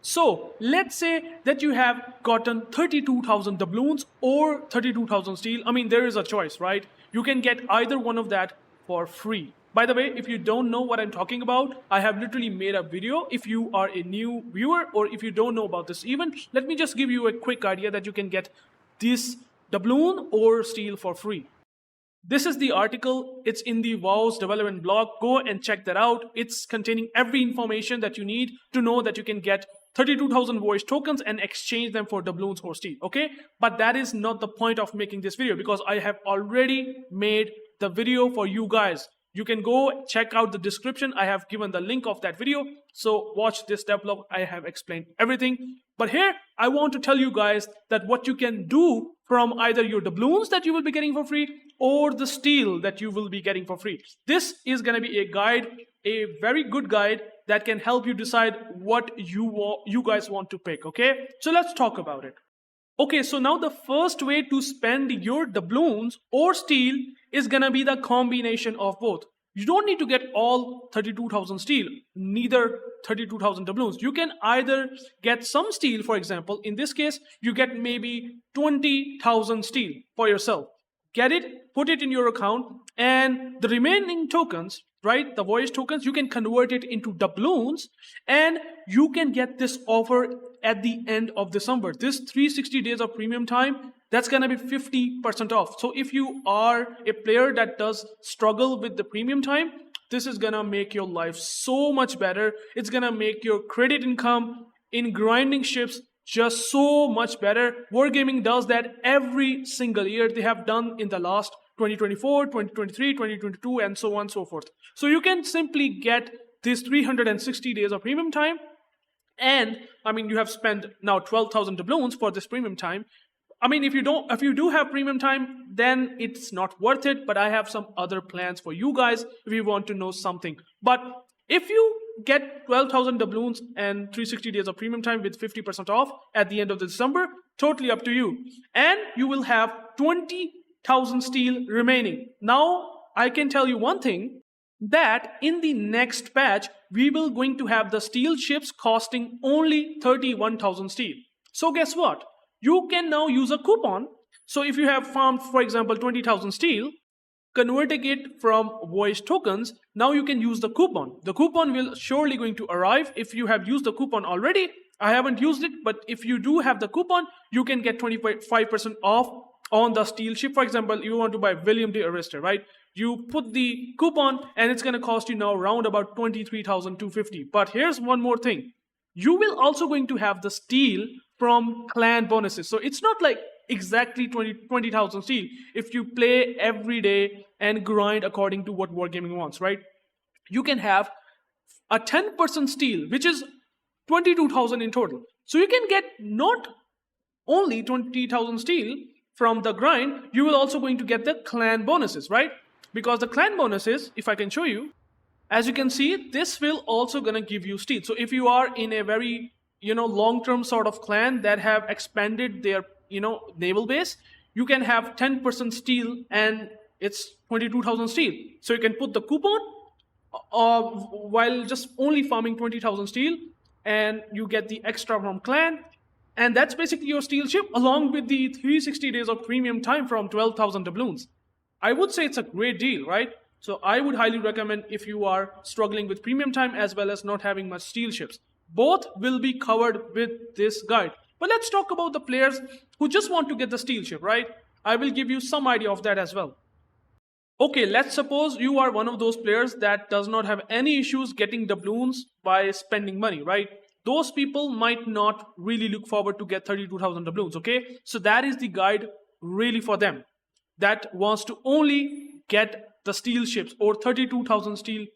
So let's say that you have gotten 32,000 doubloons or 32,000 steel. I mean, there is a choice, right? You can get either one of that for free. By the way, if you don't know what I'm talking about, I have literally made a video. If you are a new viewer or if you don't know about this event, let me just give you a quick idea that you can get this doubloon or steel for free. This is the article. It's in the WoW's development blog. Go and check that out. It's containing every information that you need to know that you can get 32,000 voice tokens and exchange them for doubloons or steel. Okay, but that is not the point of making this video, because I have already made the video for you guys. You can go check out the description. I have given the link of that video. So watch this develop. I have explained everything. But here, I want to tell you guys that what you can do from either your doubloons that you will be getting for free or the steel that you will be getting for free. This is going to be a guide, a very good guide that can help you decide what you guys want to pick, okay? So let's talk about it. Okay, so now the first way to spend your doubloons or steel is gonna be the combination of both. You don't need to get all 32,000 steel, neither 32,000 doubloons. You can either get some steel, for example. In this case, you get maybe 20,000 steel for yourself. Get it, put it in your account, and the remaining tokens, right, the voyage tokens, you can convert it into doubloons, and you can get this offer at the end of December. This 360 days of premium time, that's gonna be 50% off. So if you are a player that does struggle with the premium time, this is gonna make your life so much better. It's gonna make your credit income in grinding ships just so much better. Wargaming does that every single year. They have done in the last 2024, 2023, 2022, and so on and so forth. So you can simply get these 360 days of premium time. And I mean, you have spent now 12,000 doubloons for this premium time. I mean, if you do have premium time, then it's not worth it. But I have some other plans for you guys if you want to know something. But if you get 12,000 doubloons and 360 days of premium time with 50% off at the end of December, totally up to you. And you will have 20,000 steel remaining. Now, I can tell you one thing, that in the next patch, we will going to have the steel ships costing only 31,000 steel. So guess what? You can now use a coupon. So if you have farmed, for example, 20,000 steel, converting it from voyage tokens, now you can use the coupon. The coupon will surely going to arrive if you have used the coupon already. I haven't used it, but if you do have the coupon, you can get 25% off on the steel ship. For example, you want to buy William the Arrestor, right? You put the coupon and it's going to cost you now around about 23,250. But here's one more thing. You will also going to have the steel from clan bonuses. So it's not like exactly 20,000 steel if you play every day and grind according to what Wargaming wants, right? You can have a 10% steel, which is 22,000 in total. So you can get not only 20,000 steel from the grind, you will also going to get the clan bonuses, right? Because the clan bonuses, if I can show you, as you can see, this will also gonna give you steel. So if you are in a very, long-term sort of clan that have expanded their, naval base, you can have 10% steel and it's 22,000 steel. So you can put the coupon while just only farming 20,000 steel, and you get the extra from clan. And that's basically your steel ship along with the 360 days of premium time from 12,000 doubloons. I would say it's a great deal, right? So I would highly recommend if you are struggling with premium time as well as not having much steel ships. Both will be covered with this guide. But let's talk about the players who just want to get the steel ship, right? I will give you some idea of that as well. Okay, let's suppose you are one of those players that does not have any issues getting doubloons by spending money, right? Those people might not really look forward to get 32,000 doubloons, okay? So that is the guide really for them that wants to only get the steel ships or 32,000 steel.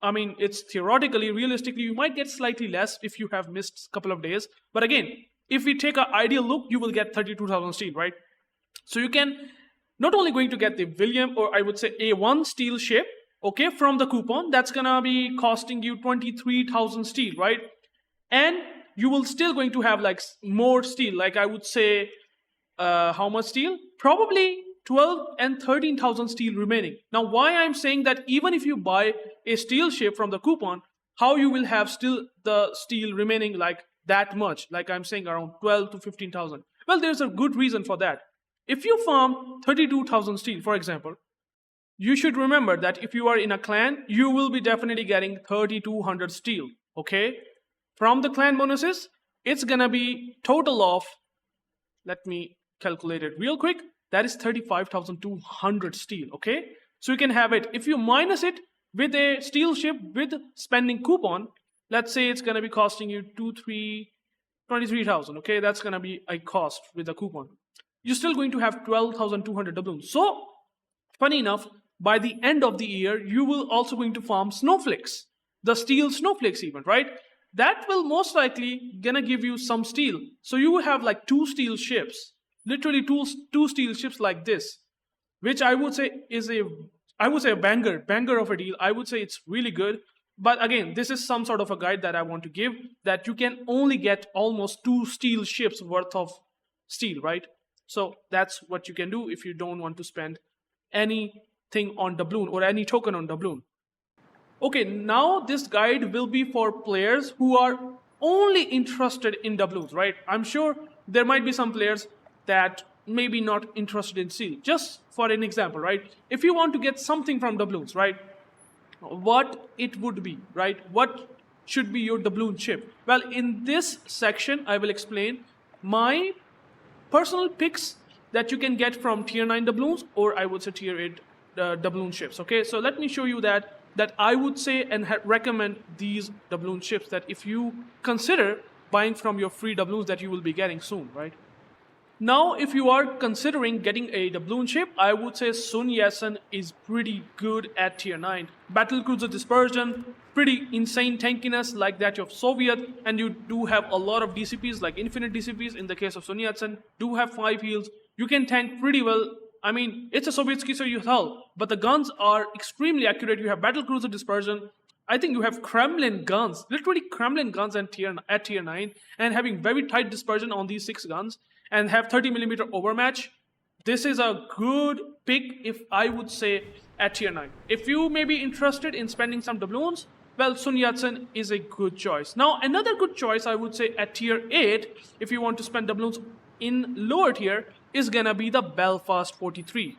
I mean, it's theoretically, realistically, you might get slightly less if you have missed a couple of days. But again, if we take an ideal look, you will get 32,000 steel, right? So you can not only going to get the William, or I would say A1 steel ship, okay, from the coupon, that's gonna be costing you 23,000 steel, right? And you will still going to have like more steel, like I would say, how much steel? Probably 12 and 13,000 steel remaining. Now, why I'm saying that even if you buy a steel ship from the coupon, how you will have still the steel remaining like that much, like I'm saying around 12 to 15,000? Well, there's a good reason for that. If you farm 32,000 steel, for example, you should remember that if you are in a clan, you will be definitely getting 3200 steel, okay? From the clan bonuses, it's gonna be total of, let me calculate it real quick, that is 35,200 steel, okay? So you can have it, if you minus it with a steel ship with spending coupon, let's say it's gonna be costing you 23,000, okay? That's gonna be a cost with a coupon. You're still going to have 12,200 doubloons. So, funny enough, by the end of the year, you will also going to farm snowflakes, the steel snowflakes even, right? That will most likely gonna give you some steel. So you will have like 2 steel ships, literally two steel ships like this, which I would say is a banger of a deal. I would say it's really good. But again, this is some sort of a guide that I want to give, that you can only get almost 2 steel ships worth of steel, right? So that's what you can do if you don't want to spend anything on doubloon or any token on doubloon. Okay, now this guide will be for players who are only interested in doubloons, right? I'm sure there might be some players that maybe not interested in steel. Just for an example, right? If you want to get something from doubloons, right? What it would be, right? What should be your doubloon chip? Well, in this section, I will explain my personal picks that you can get from tier 9 doubloons, or I would say tier 8 doubloon ships, okay? So let me show you that I would say and recommend these doubloon ships that if you consider buying from your free doubloons that you will be getting soon, right? Now, if you are considering getting a doubloon ship, I would say Sun Yatsen is pretty good at tier 9. Battlecruiser dispersion, pretty insane tankiness like that of Soviet, and you do have a lot of DCPs like infinite DCPs. In the case of Sun Yatsen, do have 5 heals. You can tank pretty well. I mean, it's a Sovietsky, so you hull, but the guns are extremely accurate. You have battlecruiser dispersion. I think you have Kremlin guns, literally Kremlin guns at tier 9, and having very tight dispersion on these 6 guns, and have 30mm overmatch. This is a good pick, if I would say, at tier 9. If you may be interested in spending some doubloons, well, Sun Yatsen is a good choice. Now, another good choice I would say at tier 8, if you want to spend doubloons in lower tier, is gonna be the Belfast 43.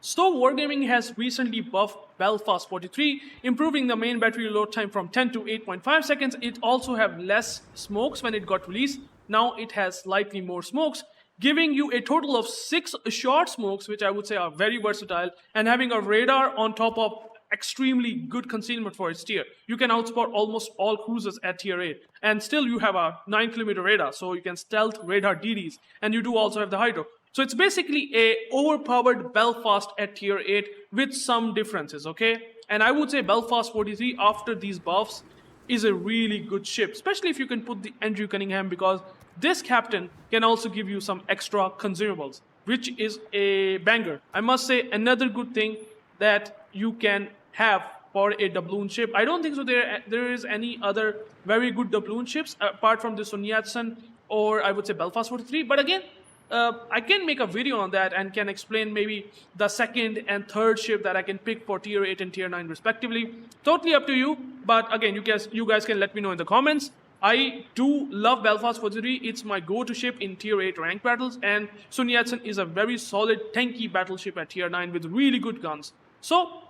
So Wargaming has recently buffed Belfast 43, improving the main battery load time from 10 to 8.5 seconds. It also have less smokes when it got released. Now it has slightly more smokes, giving you a total of 6 short smokes, which I would say are very versatile, and having a radar on top of extremely good concealment for its tier. You can outspot almost all cruisers at tier 8, and still you have a 9km radar, so you can stealth radar DDs, and you do also have the hydro. So it's basically a overpowered Belfast at tier 8 with some differences, okay? And I would say Belfast 43 after these buffs is a really good ship, especially if you can put the Andrew Cunningham, because this captain can also give you some extra consumables, which is a banger. I must say another good thing that you can have for a doubloon ship. I don't think so there is any other very good doubloon ships apart from the Sun Yat-sen or I would say Belfast 43. But again, I can make a video on that and can explain maybe the second and third ship that I can pick for tier 8 and tier 9 respectively. Totally up to you. But again, you guys can let me know in the comments. I do love Belfast 43. It's my go-to ship in tier 8 rank battles, and Sun Yat-sen is a very solid tanky battleship at tier 9 with really good guns. So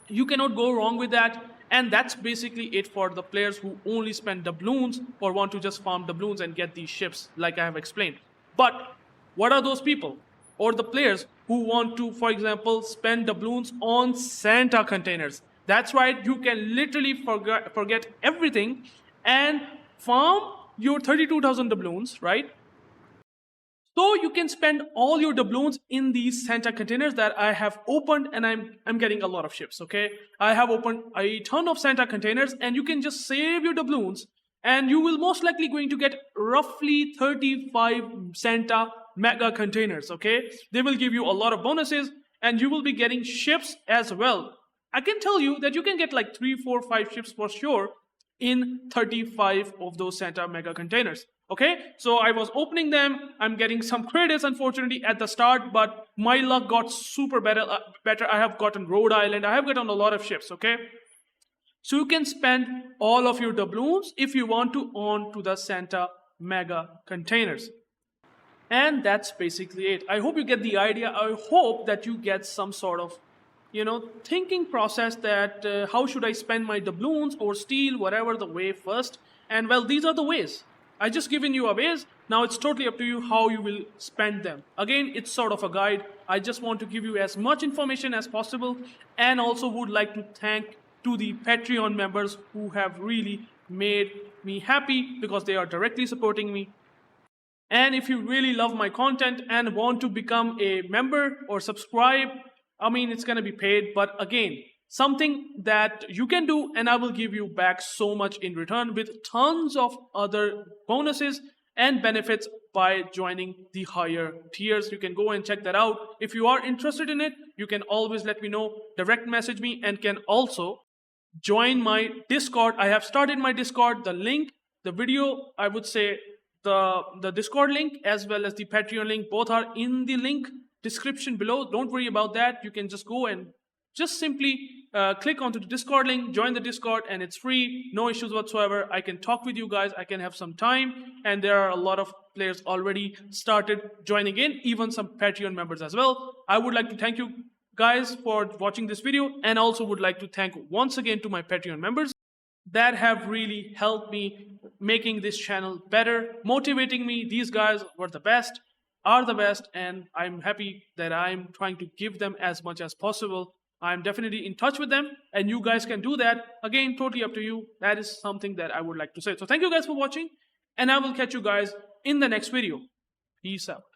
you cannot go wrong with that. And that's basically it for the players who only spend doubloons or want to just farm doubloons and get these ships like I have explained. But what are those people or the players who want to, for example, spend doubloons on Santa containers? That's right, you can literally forget everything and farm your 32,000 doubloons, right? So you can spend all your doubloons in these Santa containers that I have opened, and I'm getting a lot of ships, okay? I have opened a ton of Santa containers, and you can just save your doubloons, and you will most likely going to get roughly 35 Santa mega containers, okay? They will give you a lot of bonuses, and you will be getting ships as well. I can tell you that you can get like 3, 4, 5 ships for sure in 35 of those Santa mega containers. Okay, so I was opening them. I'm getting some credits, unfortunately, at the start, but my luck got super better. I have gotten Rhode Island. I have gotten a lot of ships, okay? So you can spend all of your doubloons if you want to on to the Santa Mega containers. And that's basically it. I hope you get the idea. I hope that you get some sort of, thinking process that how should I spend my doubloons or steal, whatever the way first. And well, these are the ways. I just given you a ways. Now it's totally up to you how you will spend them. Again, it's sort of a guide. I just want to give you as much information as possible, and also would like to thank to the Patreon members who have really made me happy because they are directly supporting me. And if you really love my content and want to become a member or subscribe, I mean, it's going to be paid. But again, something that you can do, and I will give you back so much in return with tons of other bonuses and benefits by joining the higher tiers. You can go and check that out. If you are interested in it, you can always let me know, direct message me, and can also join my Discord. I have started my Discord. The link, the video, I would say, the Discord link as well as the Patreon link, both are in the link description below. Don't worry about that. You can just go and just simply click onto the Discord link, join the Discord, and it's free, no issues whatsoever. I can talk with you guys, I can have some time, and there are a lot of players already started joining in, even some Patreon members as well. I would like to thank you guys for watching this video, and also would like to thank once again to my Patreon members that have really helped me making this channel better, motivating me. These guys were the best, are the best, and I'm happy that I'm trying to give them as much as possible. I'm definitely in touch with them, and you guys can do that. Again, totally up to you. That is something that I would like to say. So thank you guys for watching, and I will catch you guys in the next video. Peace out.